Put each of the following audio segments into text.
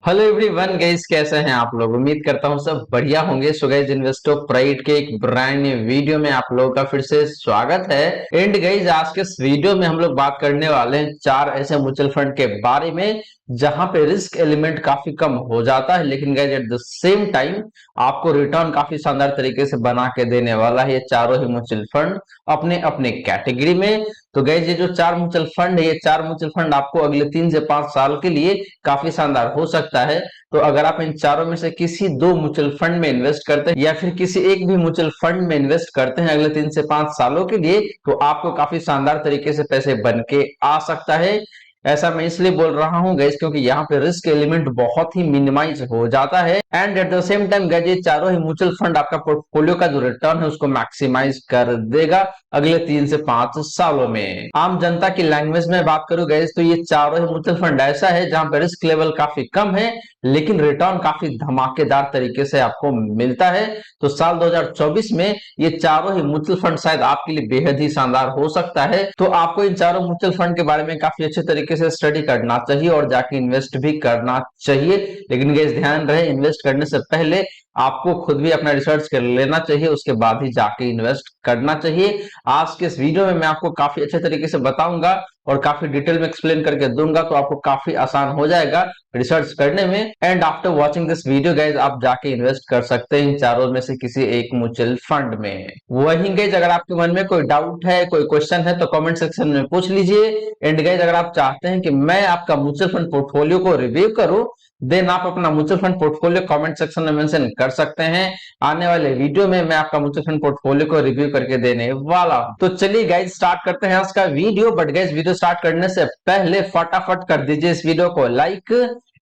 Hello everyone guys, कैसे हैं आप लोग। उम्मीद करता हूं सब बढ़िया होंगे। सो गाइस, इन्वेस्टो प्राइड के एक ब्रांड न्यू वीडियो में आप लोगों का फिर से स्वागत है। एंड गाइस, आज के इस वीडियो में हम लोग बात करने वाले हैं चार ऐसे म्यूचुअल फंड के बारे में जहां पे रिस्क एलिमेंट काफी कम हो जाता है, लेकिन guys at the same time आपको रिटर्न काफी शानदार तरीके से बना के देने वाला है ये चारों ही म्यूचुअल फंड अपने अपने कैटेगरी में। तो गाइस, ये जो चार म्यूचुअल फंड है, ये चार म्यूचुअल फंड आपको अगले 3 से 5 साल के लिए काफी शानदार हो सकता है। तो अगर आप इन चारों में से किसी दो म्यूचुअल फंड में इन्वेस्ट करते हैं या फिर किसी एक भी म्यूचुअल फंड में इन्वेस्ट करते हैं अगले 3 से 5 सालों के लिए, तो आपको काफी शानदार तरीके से पैसे बन के आ सकता है। ऐसा मैं इसलिए बोल रहा हूं गैस क्योंकि यहाँ पे रिस्क एलिमेंट बहुत ही मिनिमाइज हो जाता है and at the same time gas ये चारों ही म्यूचुअल फंड आपका पोर्टफोलियो का जो रिटर्न है उसको मैक्सिमाइज कर देगा अगले 3 से 5 सालों में। आम जनता की लैंग्वेज में बात करूं गैस तो ये चारों ही म्यूचुअल फंड ऐसा है जहां पे रिस्क लेवल काफी कम है लेकिन रिटर्न काफी धमाकेदार तरीके से आपको मिलता है। तो साल 2024 में ये चारों ही म्यूचुअल फंड शायद आपके लिए बेहद ही शानदार हो सकता है। तो आपको इन चारों म्यूचुअल फंड के बारे में काफी अच्छे तरीके से स्टडी करना चाहिए और जाके इन्वेस्ट भी करना चाहिए। लेकिन गाइस ध्यान रहे, इन्वेस्ट करने से पहले आपको खुद भी अपना रिसर्च कर लेना चाहिए, उसके बाद ही जाके इन्वेस्ट करना चाहिए। आज के इस वीडियो में मैं आपको काफी अच्छे तरीके से बताऊंगा और काफी डिटेल में एक्सप्लेन करके दूंगा, तो आपको काफी आसान हो जाएगा रिसर्च करने में। And after watching this video guys आप जाके इन्वेस्ट कर सकते हैं इन चारों में से किसी एक म्यूचुअल फंड में। वहीं गाइज अगर आपके मन में कोई डाउट है, कोई क्वेश्चन है तो कमेंट सेक्शन में पूछ लीजिए। एंड गाइज अगर आप चाहते हैं कि मैं आपका म्यूचुअल फंड पोर्टफोलियो को रिव्यू करूं, देन आप अपना mutual fund portfolio comment section में मेंशन कर सकते हैं। आने वाले वीडियो में मैं आपका म्यूचुअल फंड पोर्टफोलियो को रिव्यू करके देने वाला हूं। तो चलिए गाइज स्टार्ट करते हैं आज का video. But guys video start करने से पहले फटाफट कर दीजिए इस वीडियो को लाइक।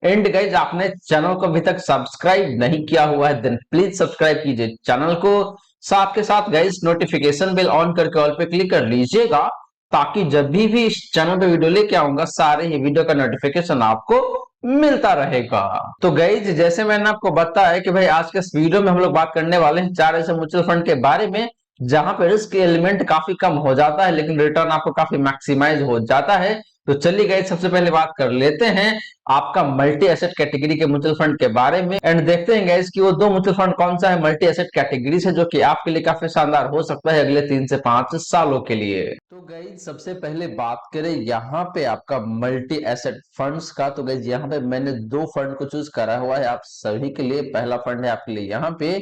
एंड गाइज आपने चैनल को अभी तक सब्सक्राइब नहीं किया हुआ है देन प्लीज सब्सक्राइब कीजिए चैनल को। साथ के साथ गाइज नोटिफिकेशन बेल ऑन करके ऑल पे क्लिक कर लीजिएगा ताकि जब भी इस चैनल पे वीडियो लेके आऊंगा सारे ही वीडियो का नोटिफिकेशन आपको मिलता रहेगा। तो गाइज जैसे मैंने आपको बताया कि भाई आज के इस वीडियो में हम लोग बात करने वाले हैं चार ऐसे म्यूचुअल फंड के बारे में जहां पे रिस्क एलिमेंट काफी कम हो जाता है लेकिन रिटर्न आपको काफी मैक्सिमाइज हो जाता है। तो चलिए गाइज सबसे पहले बात कर लेते हैं आपका मल्टी एसेट कैटेगरी के म्यूचुअल फंड के बारे में एंड देखते हैं गाइज कि वो दो म्यूचुअल फंड कौन सा है मल्टी एसेट कैटेगरी से जो कि आपके लिए काफी शानदार हो सकता है अगले 3 से 5 सालों के लिए। तो गाइज सबसे पहले बात करें यहाँ पे आपका मल्टी एसेट फंड्स का, तो गाइज यहाँ पे मैंने दो फंड को चूज करा हुआ है आप सभी के लिए। पहला फंड है आपके लिए यहाँ पे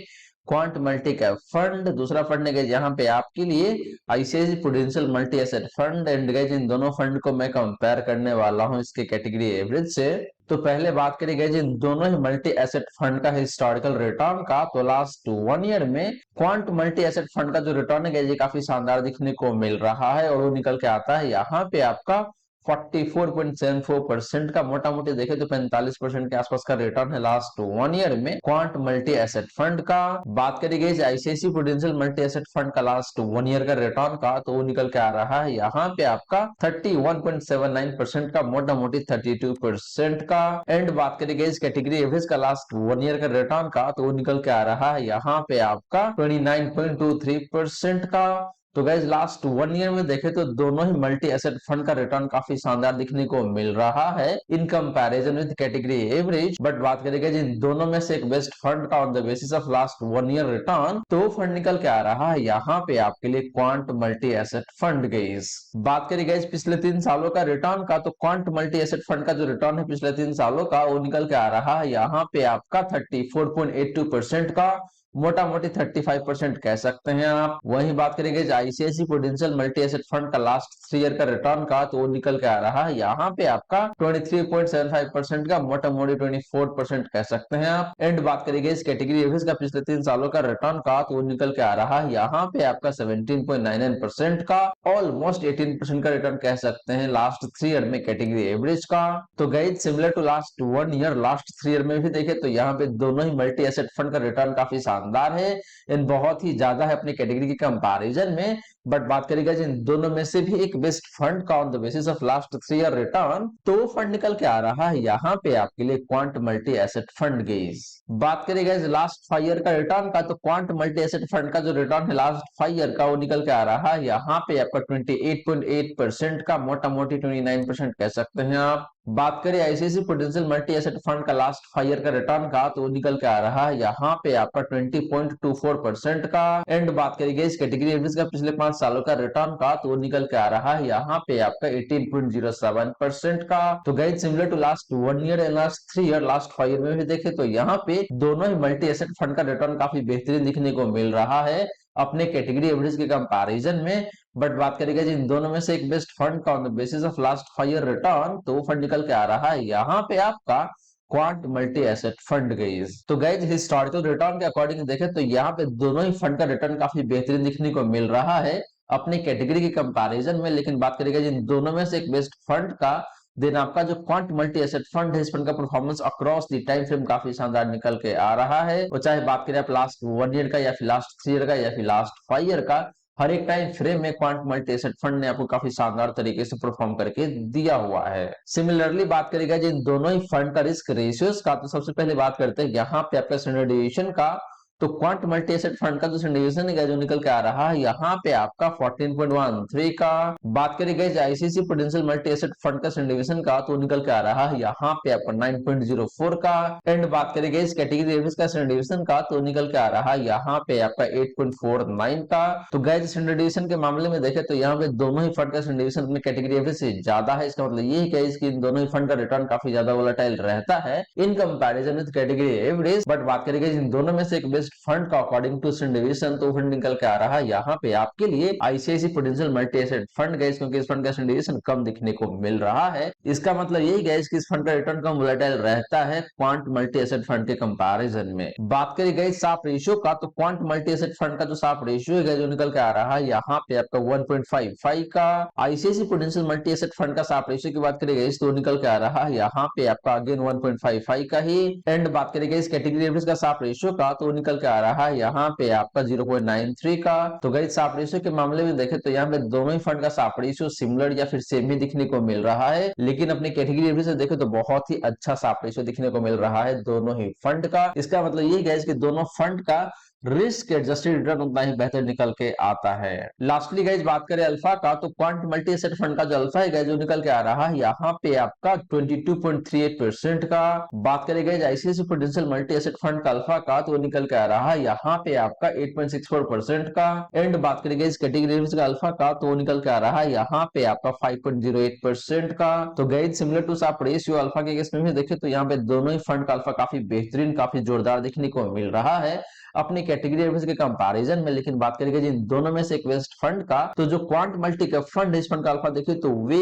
क्वांट मल्टी कैप फंड, दूसरा फंड है यहाँ पे आपके लिए ICICI prudential multi asset fund. And guys इन दोनों फंड को मैं कंपेयर करने वाला हूँ इसके कैटेगरी एवरेज से। तो पहले बात करी गई इन दोनों ही मल्टी एसेट फंड का हिस्टोरिकल रिटर्न का, तो लास्ट 1 ईयर में क्वांट मल्टी एसेट फंड का जो रिटर्न है ये काफी शानदार दिखने को मिल रहा है और वो निकल के आता है यहाँ पे आपका 44.74% का। मोटा मोटी देखे तो 45% के आसपास का रिटर्न है लास्ट 1 ईयर में क्वांट मल्टी एसेट फंड का। बात करी गई ICICI prudential multi asset fund का लास्ट 1 ईयर का रिटर्न का, तो वो निकल के आ रहा है यहाँ पे आपका 31.79% का, मोटा मोटी 32% का। एंड बात करी गई कैटेगरी एवरेज का लास्ट 1 ईयर का रिटर्न का, तो वो निकल के आ रहा है यहाँ पे आपका 29.23% का। तो गाइज लास्ट 1 ईयर में देखे तो दोनों ही मल्टी एसेट फंड का रिटर्न काफी शानदार दिखने को मिल रहा है in comparison with category average. But बात करेंगे जिन दोनों में से एक बेस्ट फंड का on the basis of last 1 year return, तो फंड निकल के आ रहा है यहाँ पे आपके लिए quant multi asset fund. Guys बात करी गई पिछले 3 सालों का रिटर्न का, तो क्वांट मल्टी एसेट फंड का जो रिटर्न है पिछले 3 सालों का वो निकल के आ रहा है यहाँ पे आपका 34.82% का, मोटा मोटी 35% कह सकते हैं आप। वहीं बात करेंगे ICICI prudential multi asset fund का लास्ट 3 ईयर का रिटर्न का, तो वो निकल के आ रहा है यहाँ पे आपका 23.75% का, मोटा मोटी 24% कह सकते हैं आप। एंड बात करेंगे इस कैटेगरी एवरेज का पिछले 3 सालों का रिटर्न का, तो वो निकल के आ रहा है यहाँ पे आपका 17.99% का, ऑलमोस्ट 18% का रिटर्न कह सकते हैं लास्ट 3 ईयर में कैटेगरी एवरेज का। तो guys similar to last 1 year last 3 year में भी देखे तो यहाँ पे दोनों ही मल्टी एसेट फंड का रिटर्न काफी शानदार है एंड बहुत ही ज्यादा है अपनी कैटेगरी के कंपैरिजन में। बट बात करेगा जिन दोनों में से भी एक बेस्ट फंड का on the basis of last 3 year return, तो वो फंड निकल के आ रहा है यहाँ पे आपके लिए quant multi asset fund gauge. बात करेगा लास्ट 5 ईयर का रिटर्न का, तो क्वांट मल्टी एसेट फंड का जो रिटर्न है लास्ट 5 ईयर का वो निकल के आ रहा है यहाँ पे आपका 28.8% का, मोटा मोटी 29% कह सकते हैं आप। बात करें ICICI prudential multi asset fund का लास्ट 5 ईयर का रिटर्न का, तो वो निकल के आ रहा है यहाँ पे आपका 20.24% का। एंड बात करेंगे इस कैटेगरी एवरेज का पिछले 5 सालों का रिटर्न का, तो वो निकल के आ रहा है यहाँ पे आपका 18.07% का। तो guys similar to last 1 year and last 3 year, last 5 year में भी देखे तो यहाँ पे दोनों ही मल्टी एसेट फंड का रिटर्न काफी बेहतरीन दिखने को मिल रहा है अपने कैटेगरी एवरेज के कंपैरिजन में। बट बात करेंगे जिन दोनों में से एक बेस्ट फंड का on the basis of last 5 year return, तो वो फंड निकल के आ रहा है यहाँ पे आपका quant multi asset fund guys. तो गाइस हिस्टोरिकल रिटर्न के अकॉर्डिंग देखें तो यहाँ पे दोनों ही फंड का रिटर्न काफी बेहतरीन दिखने को मिल रहा है अपने कैटेगरी के कंपैरिजन में। लेकिन बात करेंगे जिन दोनों में से एक बेस्ट फंड का, देन आपका जो क्वांट मल्टी एसेट फंड है, इस फंड का performance across the time frame काफी शानदार निकल के आ रहा है। वो चाहे बात करें आप लास्ट 1 ईयर का या फिर लास्ट 3 ईयर का या फिर लास्ट 5 ईयर का, हर एक टाइम फ्रेम में क्वांट मल्टी एसेट फंड ने आपको काफी शानदार तरीके से परफॉर्म करके दिया हुआ है। सिमिलरली बात करेगा जिन दोनों ही फंड का रिस्क रेशियोज का, तो सबसे पहले बात करते हैं यहाँ पे आपका स्टैंडर्ड डेविएशन का। तो क्वांट मल्टी एसेट फंड का जो स्टैंडर्ड है जो निकल के आ रहा है यहाँ पे आपका 14.13 का। बात करी गई ICICI prudential multi asset fund का स्टैंडर्ड का, तो निकल के आ रहा है यहाँ पे आपका 9.04 का। एंड बात करी गई कैटेगरी एवरेज का स्टैंडर्ड का, तो निकल के आ रहा है यहाँ पे आपका 8.49 का। तो गाइस स्टैंडर्ड के मामले में देखे तो यहाँ पे दोनों ही फंड का स्टैंडर्ड अपने कैटेगरी एवरेज से ज्यादा है। इसका मतलब ये है कि इन दोनों ही फंड का रिटर्न काफी ज्यादा वोलेटाइल रहता है in comparison with category average. But बात करेंगे इन दोनों में से एक बेस्ट फंड का अकॉर्डिंग टू स्टैंडर्ड, तो फंड निकल के आ रहा है यहाँ पे आपके लिए ICICI prudential multi asset fund guys, क्योंकि इस फंड का स्टैंडर्ड कम दिखने को मिल रहा है। इसका मतलब यही गाइस कि इस फंड का रिटर्न कम वोलेटाइल रहता है क्वांट मल्टी एसेट फंड के कंपैरिजन में। बात करी गई साफ रेशियो का, तो क्वांट मल्टी एसेट फंड का जो साफ रेशियो है जो निकल के आ रहा है यहाँ पे आपका 1.55 का। ICICI prudential multi asset fund का साफ रेशियो की बात करी गई तो निकल के आ रहा है यहाँ पे आपका अगेन 1.55 का ही। एंड बात करी गई इस कैटेगरी एवरेज का साफ रेशियो का, तो निकल के आ रहा है यहाँ पे आपका 0.93 का। तो गई साफ रेशियो के मामले में देखे तो यहाँ पे दोनों ही फंड का साफ रेशियो सिमिलर या फिर सेम ही दिखने को मिल रहा है। लेकिन अपने कैटेगरी एवरेज से देखे तो बहुत ही अच्छा साफ रेशियो दिखने को मिल रहा है दोनों ही फंड का। इसका मतलब ये है कि दोनों फंड का रिस्क एडजस्टेड रिटर्न उतना ही बेहतर निकल के आता है। लास्टली गाइज बात करें अल्फा का, तो क्वांट मल्टी एसेट फंड का जो अल्फा है जो निकल के आ रहा है यहाँ पे आपका 22.38% का। बात करें guys ICICI prudential multi asset fund का अल्फा का, तो निकल के आ रहा है यहाँ पे आपका 8.64% का। एंड बात करें गाइज कैटेगरी का अल्फा का, तो निकल के आ रहा है यहाँ पे आपका 5.08% का। तो गाइज सिमिलर टू साफ रेशियो अल्फा के केस में भी देखे तो यहाँ पे दोनों ही फंड का अल्फा काफी बेहतरीन काफी जोरदार दिखने को मिल रहा है अपनी कैटेगरी एवरेज के कंपैरिजन में। लेकिन बात करेंगे जिन दोनों में से एक वेस्ट फंड का, तो जो क्वांट मल्टी का फंड इस फंड का अल्फा देखिए तो वे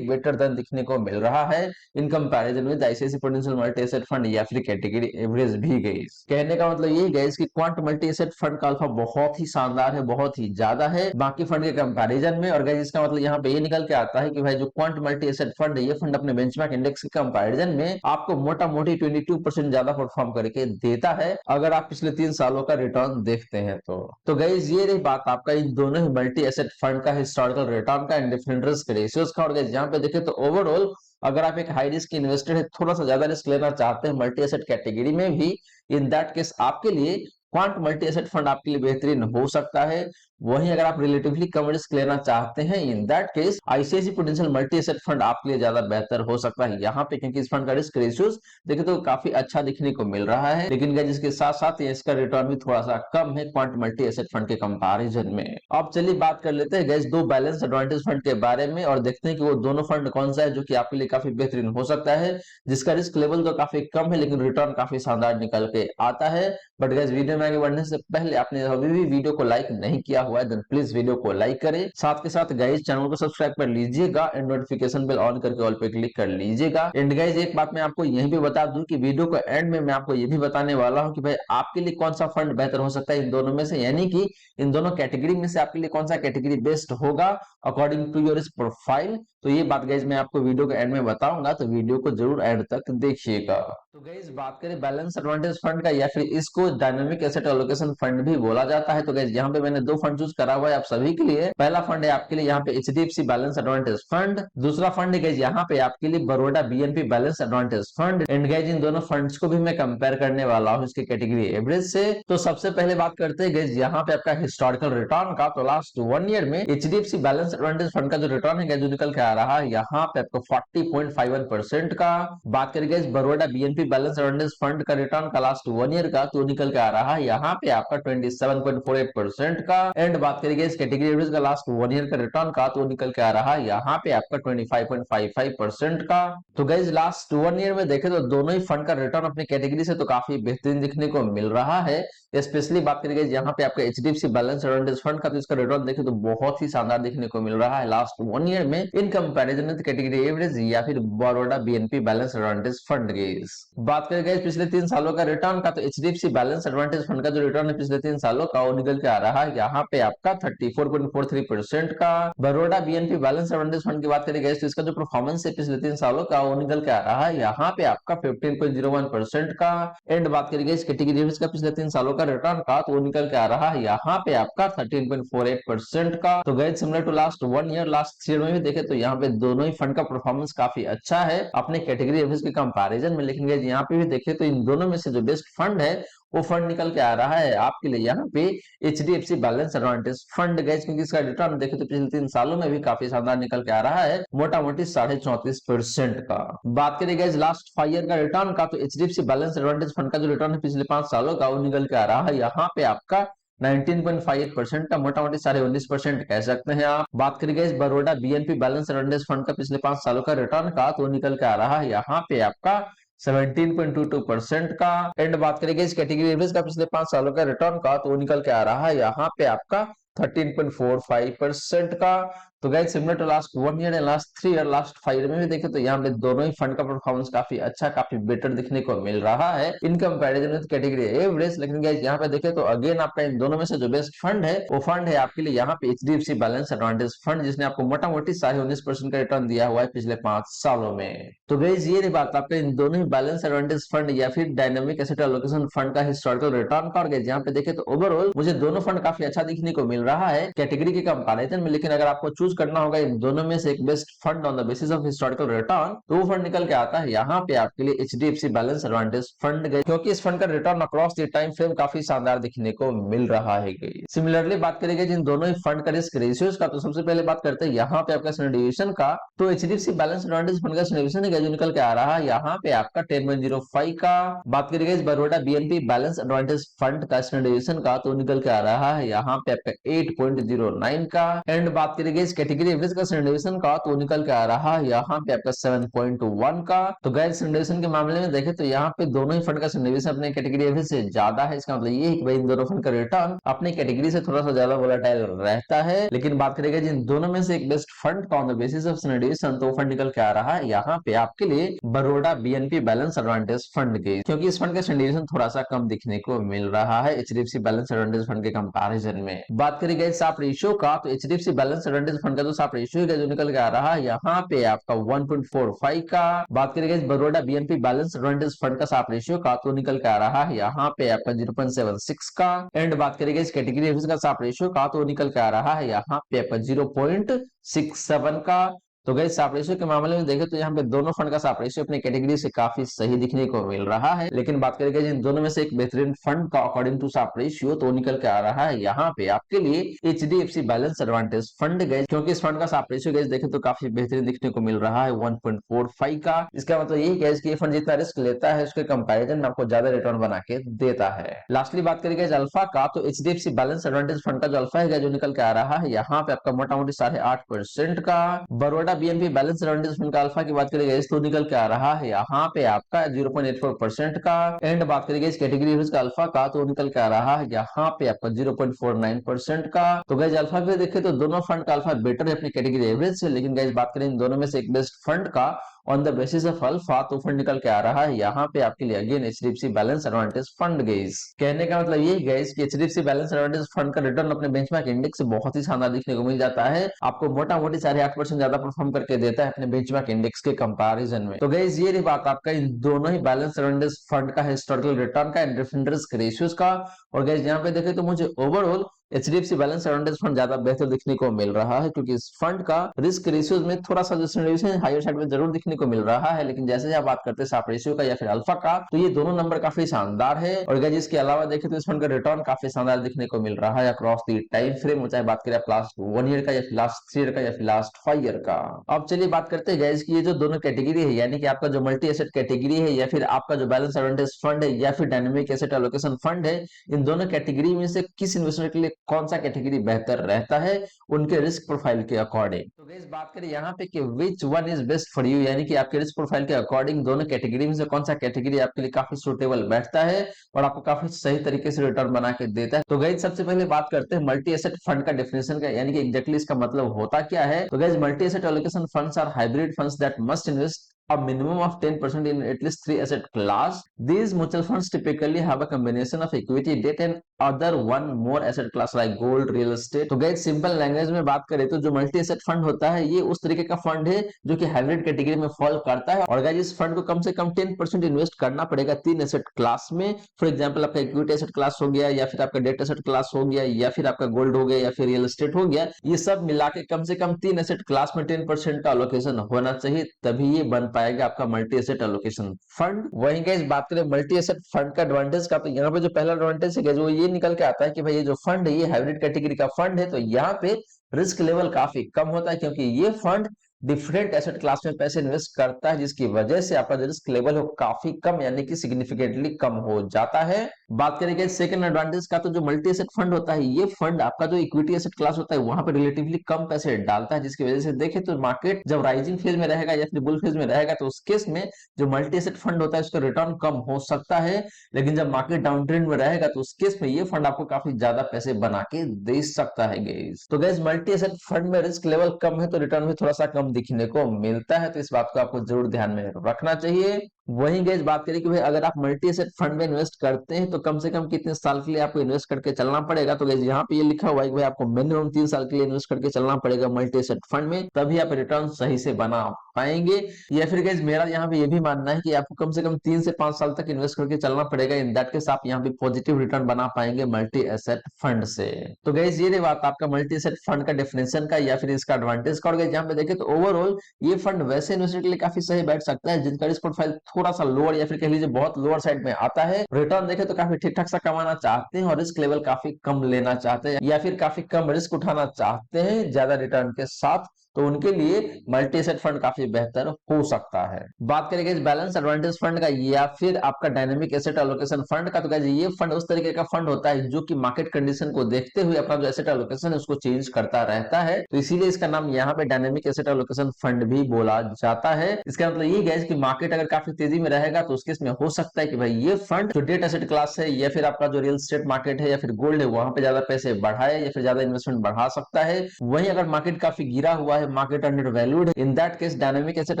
बेटर देन दिखने को मिल रहा है in comparison with ICICI prudential multi asset fund या फिर कैटेगरी एवरेज भी गई। कहने का मतलब यही गई कि क्वांट मल्टी एसेट फंड का अल्फा बहुत ही शानदार है, बहुत ही ज्यादा है बाकी फंड के कंपैरिजन में। और गाइस इसका मतलब यहाँ पे ये निकल के आता है कि भाई जो क्वांट मल्टी एसेट फंड है ये फंड अपने बेंचमार्क इंडेक्स के कंपैरिजन में आपको मोटा मोटी 22% ज्यादा परफॉर्म करके देता है अगर आप पिछले 3 सालों का रिटर्न देखते हैं तो गाइस ये रही बात आपका इन दोनों ही मल्टी एसेट फंड का हिस्टोरिकल रिटर्न का एंड डिफरेंट रिस्क रेशियोज का। और गाइस यहाँ पे देखें तो ओवरऑल अगर आप एक हाई रिस्क इन्वेस्टर है, थोड़ा सा ज्यादा रिस्क लेना चाहते हैं मल्टी एसेट कैटेगरी में भी, इन दैट केस आपके लिए क्वांट मल्टी एसेट फंड आपके लिए बेहतरीन हो सकता है। वहीं अगर आप रिलेटिवली कम रिस्क लेना चाहते हैं, in that case ICICI prudential multi asset fund आपके लिए ज्यादा बेहतर हो सकता है यहाँ पे, क्योंकि इस फंड का रिस्क रेशियोज देखे तो काफी अच्छा दिखने को मिल रहा है। लेकिन इसके साथ साथ इसका रिटर्न भी थोड़ा सा कम है क्वांट मल्टी एसेट फंड के कंपैरिजन में। अब चलिए बात कर लेते हैं गैस दो बैलेंस एडवांटेज फंड के बारे में और देखते हैं कि वो दोनों फंड कौन सा है जो कि आपके लिए काफी बेहतरीन हो सकता है, जिसका रिस्क लेवल तो काफी कम है लेकिन रिटर्न काफी शानदार निकल के आता है। बट गैस वीडियो में आगे बढ़ने से पहले आपने अभी भी वीडियो को लाइक नहीं किया हुआ है देन प्लीज वीडियो को लाइक करें, साथ के साथ गाइस चैनल को सब्सक्राइब कर लीजिएगा एंड नोटिफिकेशन बेल ऑन करके ऑल पे क्लिक कर लीजिएगा। एंड गाइस एक बात मैं आपको यहीं पे बता दूं कि वीडियो को एंड में मैं आपको ये भी बताने वाला हूं कि भाई आपके लिए कौन सा फंड बेहतर हो सकता है इन दोनों में से, यानी कि इन दोनों कैटेगरी में से आपके लिए कौन सा कैटेगरी बेस्ट होगा according to your risk profile. तो ये बात गाइस मैं आपको वीडियो के एंड में बताऊंगा, तो वीडियो को जरूर एंड तक देखिएगा। तो गाइस बात करें बैलेंस एडवांटेज फंड का या फिर इसको डायनामिक एसेट एलोकेशन फंड भी बोला जाता है। तो गाइस यहाँ पे मैंने दो फंड चूज करा हुआ है आप सभी के लिए। पहला फंड है आपके लिए यहाँ पे एचडीएफसी बैलेंस एडवांटेज फंड, दूसरा फंड है यहाँ पे आपके लिए Baroda BNP balance advantage fund. And guys इन दोनों फंड्स को भी मैं कंपेयर करने वाला हूँ इसके कैटेगरी एवरेज से। तो सबसे पहले बात करते हैं गाइज यहाँ पे आपका हिस्टोरिकल रिटर्न का। तो लास्ट 1 ईयर में एचडीएफसी बैलेंस एडवांटेज फंड का जो रिटर्न है जो निकल के आ रहा है यहाँ पे आपको 40.51% का। बात करेंगे Baroda BNP balance advantage fund का रिटर्न का लास्ट 1 ईयर का तो निकल के आ रहा है यहाँ पे आपका 27.48% का। एंड बात करेंगे इस कैटेगरी एवरेज का लास्ट 1 ईयर का रिटर्न का तो निकल के आ रहा है यहाँ पे आपका 25.55% का। तो गाइज लास्ट 1 ईयर में देखें तो दोनों ही फंड का रिटर्न अपनी कैटेगरी से तो काफी बेहतरीन दिखने को मिल रहा है। स्पेशली बात करेंगे यहाँ पे आपका एचडीएफसी बैलेंस एडवांटेज फंड का तो इसका रिटर्न देखें तो बहुत ही शानदार दिखने को मिल रहा है लास्ट 1 ईयर में इन कंपैरिजन विद कैटेगरी एवरेज या फिर Baroda BNP balance advantage fund guys. बात करेंगे पिछले 3 सालों का रिटर्न का तो एचडीएफसी बैलेंस एडवांटेज फंड का जो रिटर्न है पिछले 3 सालों का वो निकल के आ रहा है यहाँ पे आपका 34.43% का। Baroda BNP balance advantage fund की बात करेंगे तो इसका जो परफॉर्मेंस है पिछले 3 सालों का वो निकल के आ रहा है यहाँ पे आपका 15.01% का। एंड बात करेंगे इस कैटेगरी एवरेज का पिछले 3 सालों का रिटर्न का तो वो निकल के आ रहा है यहाँ पे आपका 13.48% का। तो guys similar to last 1 year last 3 year में भी देखे तो यहाँ पे दोनों ही फंड का परफॉर्मेंस काफी अच्छा है अपने कैटेगरी एवरेज के कंपैरिजन में। लेकिन गाइस यहाँ पे भी देखे तो इन दोनों में से जो बेस्ट फंड है वो फंड निकल के आ रहा है आपके लिए यहाँ पे HDFC balance advantage fund guys, क्योंकि इसका रिटर्न देखे तो पिछले 3 सालों में भी काफी शानदार निकल के आ रहा है मोटा मोटी 34.5% का। बात करें गाइस लास्ट 5 ईयर का रिटर्न का तो एचडीएफसी बैलेंस एडवांटेज फंड का जो रिटर्न है पिछले 5 सालों का वो निकल के आ रहा है यहाँ पे आपका 19.58% का मोटा मोटी 19.5% कह सकते हैं आप। बात करेंगे इस Baroda BNP balance advantage fund का पिछले 5 सालों का रिटर्न का तो निकल के आ रहा है यहाँ पे आपका 17.22% का। एंड बात करेंगे इस कैटेगरी एवरेज का पिछले 5 सालों का रिटर्न का तो निकल के आ रहा है यहाँ पे आपका 13.45% का। तो guys similar to last 1 year and last 3 year last 5 year में भी देखें तो यहाँ पे दोनों ही फंड का परफॉर्मेंस काफी अच्छा काफी बेटर दिखने को मिल रहा है in comparison with category average. लेकिन गाइस यहाँ पे देखें तो अगेन आपका इन दोनों में से जो बेस्ट फंड है वो फंड है आपके लिए यहाँ पे एचडीएफसी बैलेंस एडवांटेज फंड जिसने आपको मोटा मोटी 19.5% का रिटर्न दिया हुआ है पिछले 5 सालों में। तो गाइस ये रही बात आपका इन दोनों ही बैलेंस एडवांटेज फंड या फिर डायनामिक एसेट एलोकेशन फंड का हिस्टोरिकल रिटर्न का। और गाइस यहाँ पे देखें तो ओवरऑल मुझे दोनों फंड काफी अच्छा दिखने को मिल रहा है कैटेगरी के कंपैरिजन में। लेकिन अगर आपको चूज करना होगा इन दोनों में से एक best fund on the basis of historical return तो वो फंड निकल के आता है यहाँ पे आपके लिए एचडीएफसी बैलेंस एडवांटेज फंड गई, क्योंकि इस फंड का return across the time frame काफी शानदार दिखने को मिल रहा है। सिमिलरली बात करेंगे जिन दोनों ही फंड का रिस्क रेशियोज का तो सबसे पहले बात करते हैं यहाँ पे आपका डिवीजन का। तो एचडीएफसी बैलेंस एडवांटेज फंड का डिवीजन है जो निकल के आ रहा है यहाँ पे आपका 10.05 का। बात करेंगे इस Baroda BNP balance advantage fund का डिवीजन का तो निकल के आ रहा है यहाँ पे आपका 8.09 का। एंड बात करेंगे इस कैटेगरी एवरेज का सिंडिकेशन का तो निकल के आ रहा है यहाँ पे आपका 7.1 का। तो गाइस सिंडिकेशन के मामले में देखें तो यहाँ पे दोनों ही फंड का सिंडिकेशन अपने कैटेगरी एवरेज से ज्यादा है। इसका मतलब ये है कि भाई इन दोनों फंड का रिटर्न अपनी कैटेगरी से थोड़ा सा ज्यादा वोलेटाइल रहता है। लेकिन बात करेंगे जिन दोनों में से एक बेस्ट फंड का on the basis of syndication तो फंड निकल के आ रहा है यहाँ पे आपके लिए Baroda BNP balance advantage fund के, क्योंकि इस फंड का सिंडिकेशन थोड़ा सा कम दिखने को मिल रहा है एचडीएफसी बैलेंस एडवांटेज फंड के कंपैरिजन में। बात करेंगे साप रेशियो का तो एचडीएफसी बैलेंस एडवांटेज फंड का जो साप रेशियो है जो निकल के आ रहा है यहाँ पे आपका 1.45 का। बात करेंगे Baroda BNP balance advantage fund का साप रेशियो का तो निकल के आ रहा है यहाँ पे आपका 0.76 का। एंड बात करेंगे इस कैटेगरी एवरेज का साप रेशियो का तो निकल के आ रहा है यहाँ पे आपका 0.67 का। तो गाइस साप रेशियो के मामले में देखें तो यहाँ पे दोनों फंड का साप रेशियो अपनी कैटेगरी से काफी सही दिखने को मिल रहा है। लेकिन बात करेंगे जिन दोनों में से एक बेहतरीन फंड का अकॉर्डिंग टू साप रेशियो तो निकल के आ रहा है यहाँ पे आपके लिए एचडीएफसी बैलेंस एडवांटेज फंड गए, क्योंकि इस फंड का साप रेशियो गैस देखें तो काफी बेहतरीन दिखने को मिल रहा है 1.45 का। इसका मतलब यही गैस कि ये फंड जितना रिस्क लेता है उसके कंपैरिजन में आपको ज्यादा रिटर्न बना के देता है। लास्टली बात करेंगे अल्फा का तो एचडीएफसी बैलेंस एडवांटेज फंड का जो अल्फा है जो निकल के आ रहा है यहाँ पे आपका मोटा मोटी 8.5% का। Baroda BNP balance advantage fund का अल्फा की बात करेंगे तो निकल के आ रहा है यहाँ पे आपका 0.84% का। एंड बात करेंगे इस कैटेगरी एवरेज का अल्फा का तो निकल के आ रहा है यहाँ पे आपका 0.49% का। तो गाइस अल्फा पे देखें तो दोनों फंड का अल्फा बेटर है अपनी कैटेगरी एवरेज से। लेकिन गाइस बात करें इन दोनों में से एक बेस्ट फंड का on the basis of alpha तो फंड निकल के आ रहा है यहाँ पे आपके लिए again HDFC balance advantage fund guys. कहने का मतलब ये गाइस कि एचडीएफसी बैलेंस एडवांटेज फंड का रिटर्न अपने बेंचमार्क इंडेक्स से बहुत ही शानदार दिखने को मिल जाता है। आपको मोटा मोटी 8.5% ज्यादा परफॉर्म करके देता है अपने बेंचमार्क इंडेक्स के कंपैरिजन में। तो गाइस ये रही बात आपका इन दोनों ही बैलेंस एडवांटेज फंड का हिस्टोरिकल रिटर्न का एंड डिफरेंट रिस्क रेशियोज का। और गाइस यहाँ पे देखें तो मुझे overall HDFC balance advantage fund ज्यादा बेहतर दिखने को मिल रहा है, क्योंकि इस फंड का रिस्क रेशियोज में थोड़ा सा जो हायर साइड में जरूर दिखने को मिल रहा है, लेकिन जैसे आप बात करते हैं शार्प रेशियो का या फिर अल्फा का, तो ये दोनों नंबर काफी शानदार है। और अगर इसके अलावा देखें तो इस फंड का रिटर्न काफी शानदार दिखने को मिल रहा है अक्रॉस दी टाइम फ्रेम, चाहे बात करें आप लास्ट 1 ईयर का या फिर लास्ट 3 ईयर का या फिर लास्ट 5 ईयर का। अब चलिए बात करते हैं गाइस की ये जो दोनों कैटेगरी है, यानी कि आपका जो मल्टी एसेट कैटेगरी है या फिर आपका जो बैलेंस एडवांटेज फंड है या फिर डायनेमिक एसेट एलोकेशन फंड है, इन दोनों कैटेगरी में से किस इन्वेस्टर के लिए कौन सा कैटेगरी बेहतर रहता है उनके रिस्क प्रोफाइल के अकॉर्डिंग। तो गाइस बात करें यहाँ पे कि which one is best for you, यानी कि आपके रिस्क प्रोफाइल के अकॉर्डिंग दोनों कैटेगरी में से कौन सा कैटेगरी आपके लिए काफी सुटेबल बैठता है और आपको काफी सही तरीके से रिटर्न बना के देता है। तो गाइस सबसे पहले बात करते हैं मल्टी एसेट फंड का डेफिनेशन का, यानी कि एग्जैक्टली इसका मतलब होता क्या है। तो guys multi asset allocation funds are hybrid funds that must invest a minimum of 10% in at least three asset class. These mutual funds typically have a combination of equity, debt and other one more asset class like gold, real estate. तो guys simple language में बात करें तो जो multi asset fund होता है ये उस तरीके का फंड है जो कि हाइब्रिड कैटेगरी में फॉल करता है। और गाइस इस फंड को कम से कम 10% इन्वेस्ट करना पड़ेगा 3 एसेट क्लास में। फॉर एग्जांपल आपका इक्विटी एसेट क्लास हो गया या फिर आपका डेट एसेट क्लास हो गया या फिर आपका गोल्ड हो गया या फिर रियल एस्टेट हो गया, ये सब मिला के कम से कम 3 एसेट क्लास में 10% का अलोकेशन होना चाहिए, तभी ये बन पाएगा आपका मल्टी एसेट एलोकेशन फंड। वहीं गाइस बात करें मल्टी एसेट फंड का एडवांटेज का, तो यहाँ पे जो पहला एडवांटेज है वो ये निकल के आता है कि भाई ये जो फंड है ये हाइब्रिड कैटेगरी का फंड है, तो यहाँ पे रिस्क लेवल काफी कम होता है, क्योंकि ये फंड डिफरेंट एसेट क्लास में पैसे इन्वेस्ट करता है, जिसकी वजह से आपका जो रिस्क लेवल हो काफी कम यानी कि सिग्निफिकेंटली कम हो जाता है। बात करेंगे सेकंड एडवांटेज का, तो जो मल्टी एसेट फंड होता है ये फंड आपका जो इक्विटी एसेट क्लास होता है वहां पर रिलेटिवली कम पैसे डालता है, जिसकी वजह से देखें तो मार्केट जब राइजिंग फेज में रहेगा या फिर बुल फेज में रहेगा तो उस केस में जो मल्टी एसेट फंड होता है उसका रिटर्न कम हो सकता है, लेकिन जब मार्केट डाउन ट्रेंड में रहेगा तो उस केस में ये फंड आपको काफी ज्यादा पैसे बना के दे सकता है गाइस। तो गाइस मल्टी एसेट फंड में रिस्क लेवल कम है तो रिटर्न भी थोड़ा सा कम दिखने को मिलता है, तो इस बात को आपको जरूर ध्यान में रखना चाहिए। वहीं गाइस बात करें कि भाई अगर आप मल्टी एसेट फंड में इन्वेस्ट करते हैं तो कम से कम कितने साल के लिए आपको इन्वेस्ट करके चलना पड़ेगा, तो गाइस यहाँ पे ये लिखा हुआ है कि भाई आपको मिनिमम 3 साल के लिए इन्वेस्ट करके चलना पड़ेगा मल्टी एसेट फंड में, तभी आप रिटर्न सही से बना पाएंगे। या फिर गाइस मेरा यहाँ पे ये भी मानना है कि आपको कम से कम 3 से 5 साल तक इन्वेस्ट करके चलना पड़ेगा, इन दैट केस आप यहाँ पे पॉजिटिव रिटर्न बना पाएंगे मल्टी एसेट फंड से। तो गाइस ये बात आपका मल्टी एसेट फंड का डेफिनेशन का या फिर इसका एडवांटेज का। और गाइस यहाँ पे देखें तो ओवरऑल ये फंड वैसे इन्वेस्टर के लिए काफी सही बैठ सकता है जिनका रिस्क प्रोफाइल थोड़ा सा लोअर या फिर कह लीजिए बहुत लोअर साइड में आता है। रिटर्न देखें तो काफी ठीक ठाक सा कमाना चाहते हैं और रिस्क लेवल काफी कम लेना चाहते हैं या फिर काफी कम रिस्क उठाना चाहते हैं ज्यादा रिटर्न के साथ, तो उनके लिए मल्टी एसेट फंड काफी बेहतर हो सकता है। बात करेंगे इस बैलेंस एडवांटेज फंड का या फिर आपका डायनेमिक एसेट एलोकेशन फंड का, तो गाइस ये फंड उस तरीके का फंड होता है जो कि मार्केट कंडीशन को देखते हुए अपना जो एसेट एलोकेशन है उसको चेंज करता रहता है, तो इसीलिए इसका नाम यहाँ पे डायनेमिक एसेट एलोकेशन फंड भी बोला जाता है। इसका मतलब ये गाइस कि मार्केट अगर काफी तेजी में रहेगा तो उसके इसमें हो सकता है कि भाई ये फंड जो डेट एसेट क्लास है या फिर आपका जो रियल एस्टेट मार्केट है या फिर गोल्ड है वहां पे ज्यादा पैसे बढ़ाए या फिर ज्यादा इन्वेस्टमेंट बढ़ा सकता है। वहीं अगर मार्केट काफी गिरा हुआ है, मार्केट अंडर वैल्यूड है, इन that case dynamic asset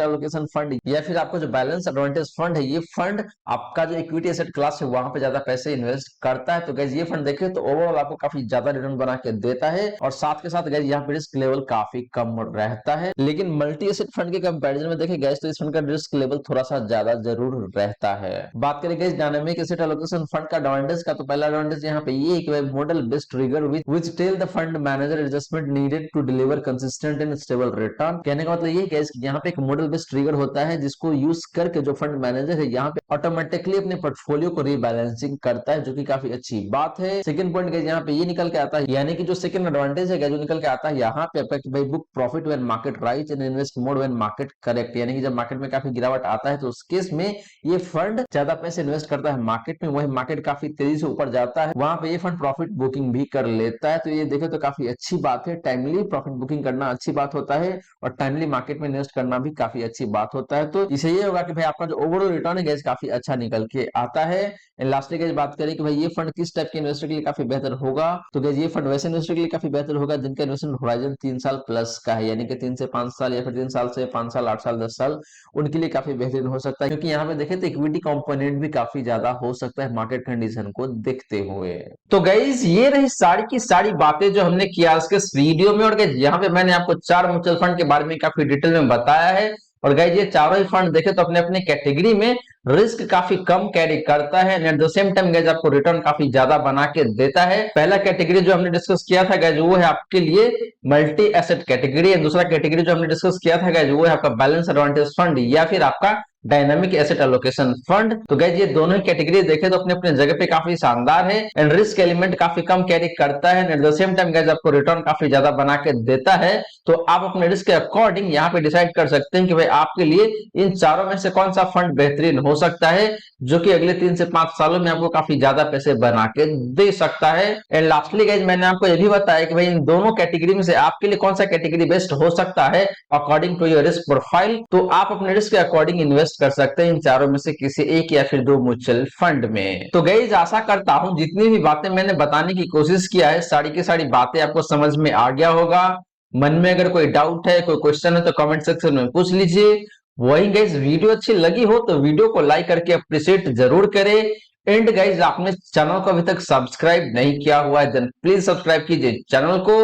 allocation fund या फिर आपका जो बैलेंस एडवांटेज फंड है ये फंड आपका जो इक्विटी एसेट क्लास है वहां पे ज्यादा पैसे इन्वेस्ट करता है। तो गाइस ये फंड देखें तो ओवरऑल आपको काफी ज्यादा रिटर्न बना के देता है और साथ के साथ गाइस यहाँ पे रिस्क लेवल काफी कम रहता है। लेकिन मल्टी एसेट फंड के कंपैरिजन में देखें गाइस तो इस फंड का रिस्क लेवल थोड़ा सा ज्यादा जरूर रहता है। बात करें guys dynamic asset allocation fund का एडवांटेज का, तो पहला एडवांटेज यहाँ पे ये है कि model based trigger which tell the fund manager adjustment needed to deliver consistent and stable return. कहने का मतलब ये है कि यहाँ पे एक मॉडल बेस्ड ट्रिगर होता है जिसको यूज करके जो फंड मैनेजर है यहाँ पे ऑटोमेटिकली अपने पोर्टफोलियो को रीबैलेंसिंग करता है, जो कि काफी अच्छी बात है। सेकंड पॉइंट गाइस यहाँ पे ये निकल के आता है, यानी कि जो सेकंड एडवांटेज है जो निकल के आता है यहाँ पे आपका कि भाई book profit when market rise and invest more when market correct, यानी कि जब मार्केट में काफी गिरावट आता है तो उस केस में ये फंड ज्यादा पैसे इन्वेस्ट करता है मार्केट में, वही मार्केट काफी तेजी से ऊपर जाता है वहां पे ये फंड प्रॉफिट बुकिंग भी कर लेता है। तो ये देखे तो काफी अच्छी बात है, टाइमली प्रॉफिट बुकिंग करना अच्छी बात होता है और टाइमली मार्केट में इन्वेस्ट करना भी काफी अच्छी बात होता है। तो इसे ये होगा कि भाई आपका जो ओवरऑल रिटर्न है गैस काफी अच्छा निकल के आता है। लास्टली गैस बात करें कि भाई ये फंड किस टाइप के इन्वेस्टर के लिए काफी बेहतर होगा, तो गैस ये फंड वैसे इन्वेस्टर के लिए काफी बेहतर होगा जिनका इन्वेस्टमेंट होराइजन 3 साल प्लस का है, यानी कि 3 से 5 साल या फिर 3 साल से 5 साल 8 साल 10 साल, उनके लिए काफी बेहतरीन हो सकता है। क्योंकि यहाँ पे देखें तो इक्विटी कंपोनेंट भी काफी ज्यादा हो सकता है मार्केट कंडीशन को देखते हुए। तो गाइस ये रही सारी की सारी बातें जो हमने किया आज के इस वीडियो में, और यहाँ पे मैंने आपको 4 म्यूचुअल फंड के बारे में काफी डिटेल में बताया है और गाइज ये चारों ही फंड देखे तो अपने अपने कैटेगरी में रिस्क काफी कम कैरी करता है, at the same time guys आपको रिटर्न काफी ज्यादा बना के देता है। पहला कैटेगरी जो हमने डिस्कस किया था गाइज वो है आपके लिए मल्टी एसेट कैटेगरी, दूसरा कैटेगरी जो हमने डिस्कस किया था गाइज वो है आपका बैलेंस एडवांटेज फंड या फिर आपका डायनामिक एसेट एलोकेशन फंड। तो गाइज ये दोनों ही कैटेगरी देखे तो अपने अपने जगह पे काफी शानदार है एंड रिस्क एलिमेंट काफी कम कैरी करता है, at the same time guys आपको रिटर्न काफी ज्यादा बना के देता है। तो आप अपने रिस्क के अकॉर्डिंग यहाँ पे डिसाइड कर सकते हैं कि भाई आपके लिए इन चारों में से कौन सा फंड बेहतरीन हो सकता है जो कि अगले 3 से 5 सालों में आपको काफी ज्यादा पैसे बना के दे सकता है। एंड लास्टली गाइज मैंने आपको ये भी बताया कि भाई इन दोनों कैटेगरी में से आपके लिए कौन सा कैटेगरी बेस्ट हो सकता है according to your risk profile. तो आप अपने रिस्क के अकॉर्डिंग इन्वेस्ट कर सकते हैं इन चारों में से किसी एक या फिर 2 म्यूचुअल फंड में। तो गाइज आशा करता हूं जितनी भी बातें मैंने बताने की कोशिश किया है सारी की सारी बातें आपको समझ में आ गया होगा। मन में अगर कोई डाउट है, कोई क्वेश्चन है तो कमेंट सेक्शन में पूछ लीजिए। वही गाइज वीडियो अच्छी लगी हो तो वीडियो को लाइक करके अप्रिशिएट जरूर करें। एंड गाइज आपने चैनल को अभी तक सब्सक्राइब नहीं किया हुआ है देन प्लीज सब्सक्राइब कीजिए चैनल को।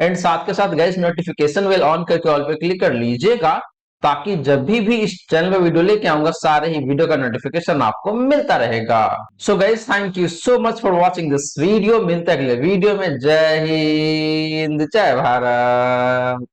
एंड साथ के साथ गाइज नोटिफिकेशन बेल ऑन करके ऑल पे क्लिक कर लीजिएगा ताकि जब भी इस चैनल पे वीडियो लेके आऊंगा सारे ही वीडियो का नोटिफिकेशन आपको मिलता रहेगा। So guys thank you so much for watching this video. मिलते हैं अगले वीडियो में। जय हिंद, जय भारत।